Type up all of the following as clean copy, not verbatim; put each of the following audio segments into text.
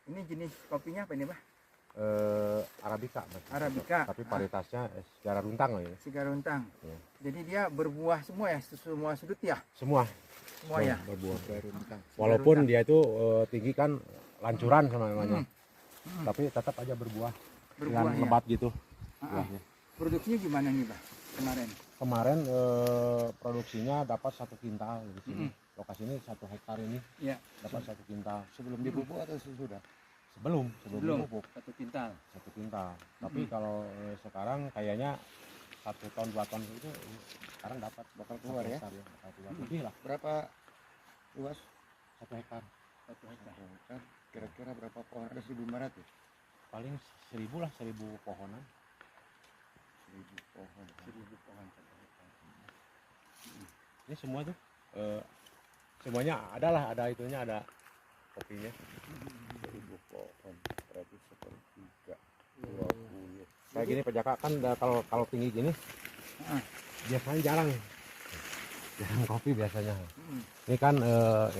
Ini jenis kopinya apa ini, Bah? Arabica, Mas. Arabica. Tapi varietasnya secara runtang lah ya. Sigaruntang. Ya. Jadi dia berbuah semua ya, semua sudut ya? Semua Ya. berbuah. Sigaruntang. Walaupun dia itu tinggi kan lancuran sama namanya. Hmm. Tapi tetap aja berbuah. Berbuah Dengan ya. lebat gitu. Ah, buahnya. Produksinya gimana nih, Bah? Kemarin produksinya dapat 1 kintal di sini. Lokasi ini 1 hektar ini. Ya. Dapat 1 kintal. Sebelum dipupuk atau sesudah? Sebelum dipupuk 1 kintal. 1 kintal. Tapi kalau sekarang kayaknya 1 ton 2 ton itu sekarang dapat Bakal keluar ya? Hektar, bakal keluar. Lebih lah Berapa luas? 1 hektar. 1 hektar. Hektar. Kira-kira berapa pohon? Ada 1.500? Paling 1000 lah, 1000 pohonan. 1.000 pohon. 1000 pohon 1 hektar. Ini semua tuh semuanya ada itunya, ada kopinya. 1.000 pohon. Berarti 1/3. 20. Kayak gini Pak Jaka kan kalau tinggi gini biasanya jarang kopi biasanya. Ini kan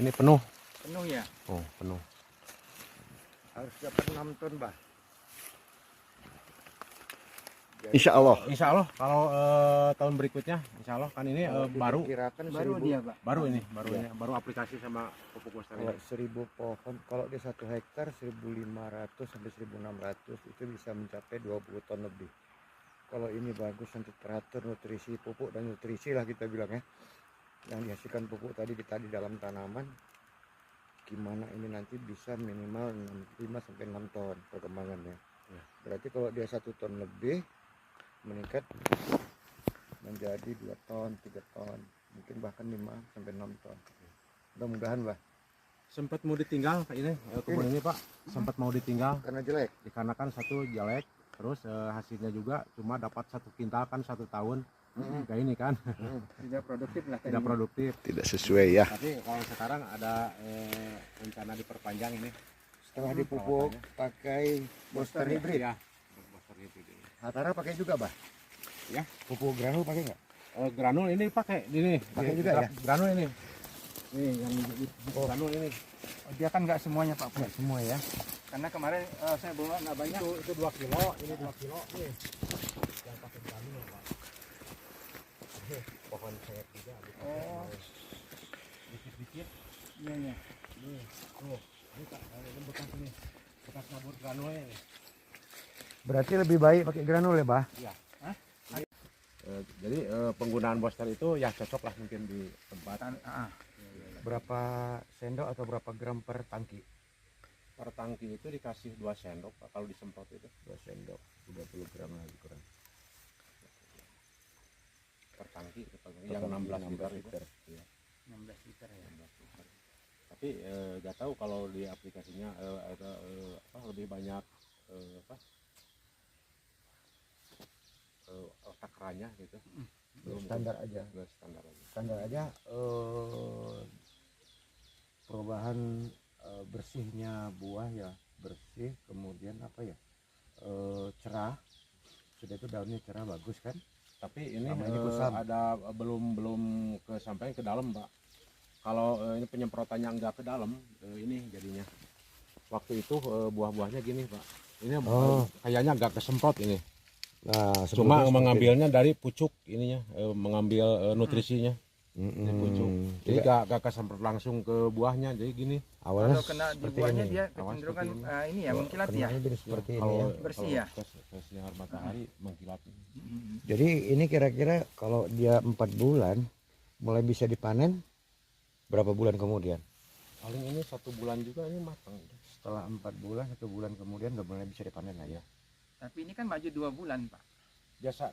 ini penuh. Penuh ya? Oh, penuh. Harus dapat 6 ton, Bah. Insya Allah kalau tahun berikutnya Insya Allah kan ini baru Baru dia, Pak. baru aplikasi sama pupuk Western. Kalau 1.000 pohon, kalau dia 1 hektar 1.500 sampai 1.600 itu bisa mencapai 20 ton lebih. Kalau ini bagus nanti teratur nutrisi pupuk dan nutrisi lah kita bilang ya. Yang dihasilkan pupuk tadi kita di dalam tanaman, gimana ini nanti bisa minimal 5 sampai 6 ton perkembangannya. Ya. Berarti kalau dia 1 ton lebih meningkat menjadi 2 ton, 3 ton, mungkin bahkan 5 sampai 6 ton. Mudah-mudahan, Bah. Sempat mau ditinggal Pak ini kebun ini Pak, sempat mau ditinggal Karena jelek. dikarenakan satu jelek, terus hasilnya juga cuma dapat 1 kintal kan 1 tahun. Kayak ini kan Tidak produktif lah. tidak produktif. Tidak sesuai ya. Tapi kalau sekarang ada rencana diperpanjang ini Setelah dipupuk pakai booster hybrid. ya. Booster hybrid ini. Hatara pakai juga, Bah? Ya. Pupuk granul pakai nggak? Granul ini pakai ini. Pakai juga ya? Granul ini. Nih yang granul ini. Oh, dia kan nggak semuanya, Pak. Nggak semua ya. Karena kemarin saya bawa nggak banyak. Itu 2 kilo, ini 2 kilo nih. Yang pakai granul Pak. Pohon sayap juga. Oh. Dikit-dikit. Iya, iya. Nih, tuh. Ini Kak, ini bekas ini. Bekas nabur granulnya nih. Berarti lebih baik pakai granul ya, Bah? Iya. Jadi penggunaan booster itu ya cocok lah mungkin di tempat. Berapa sendok atau berapa gram per tangki? Per tangki itu dikasih 2 sendok Pak, kalau disemprot itu. 2 sendok, 30 gram lagi kurang. Per tangki yang 16 liter itu. Iya. 16 liter ya. 16 liter. Tapi nggak tahu kalau di aplikasinya lebih banyak takarannya gitu. Belum Standar aja. Standar aja. Standar aja perubahan bersihnya buah ya, bersih, kemudian apa ya? Cerah. Sudah itu daunnya cerah bagus kan? Tapi ini, Sama ini kusam. ada belum sampai ke dalam Pak. Kalau ini penyemprotannya enggak ke dalam, ini jadinya. Waktu itu buah-buahnya gini Pak. Ini kayaknya agak kesemprot ini. Nah, Cuma mengambilnya dari pucuk ininya, mengambil nutrisinya dari pucuk. Jadi gak kesemprot langsung ke buahnya, jadi gini. awalnya Kalau kena di buahnya ini. dia Awas kecenderungan seperti ini ya, mengkilat ya. Kenanya jadi seperti ini Kalau ya. Bersih ya? ke sinar matahari mengkilat. Jadi ini kira-kira kalau dia 4 bulan mulai bisa dipanen berapa bulan kemudian? Paling ini 1 bulan juga ini matang. Setelah 4 bulan, 1 bulan kemudian udah mulai bisa dipanen lah ya. Tapi ini kan maju 2 bulan, Pak.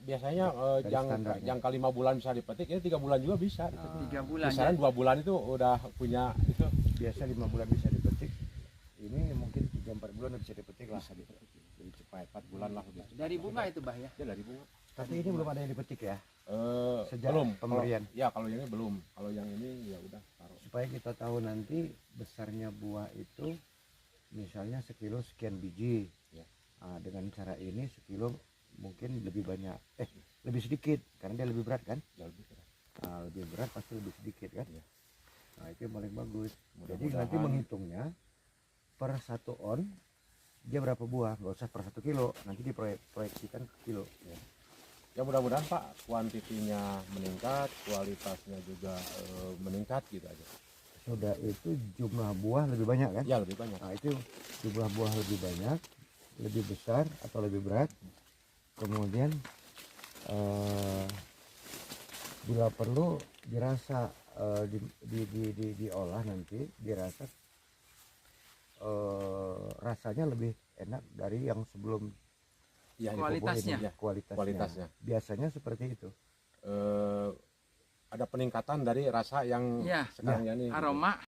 Biasanya Dari standarnya. jangka 5 bulan bisa dipetik, ini 3 bulan juga bisa dipetik. 3 bulan. Kisaran 2 bulan itu udah punya itu. Biasa 5 bulan bisa dipetik. Ini mungkin 3-4 bulan udah bisa dipetik lah. Bisa dipetik. Jadi cepat 4 bulan lah udah. Dari bunga itu, Bah ya. Ya dari bunga. Tapi ini belum ada yang dipetik ya. Sejak Belum pemberian. Kalau yang ini belum. Kalau yang ini ya udah taruh. Supaya kita tahu nanti besarnya buah itu misalnya sekilo sekian biji. Ya. Nah, dengan cara ini sekilo mungkin lebih banyak, lebih sedikit karena dia lebih berat kan. Ya lebih berat. Nah, lebih berat pasti lebih sedikit kan. Ya. Nah, itu yang paling bagus. Jadi Mudah-mudahan. nanti menghitungnya per 1 on dia berapa buah, nggak usah per 1 kilo, nanti diproyeksikan ke kilo ya. Ya mudah-mudahan Pak kuantitinya meningkat, kualitasnya juga meningkat gitu aja. Sudah itu jumlah buah lebih banyak kan? Ya lebih banyak. Nah itu jumlah buah lebih banyak, lebih besar atau lebih berat. Kemudian bila perlu dirasa diolah nanti dirasa rasanya lebih enak dari yang sebelum Ya, Kualitasnya. ya, kualitasnya. Biasanya seperti itu. Ada peningkatan dari rasa yang Ya, sekarang ya nih. aroma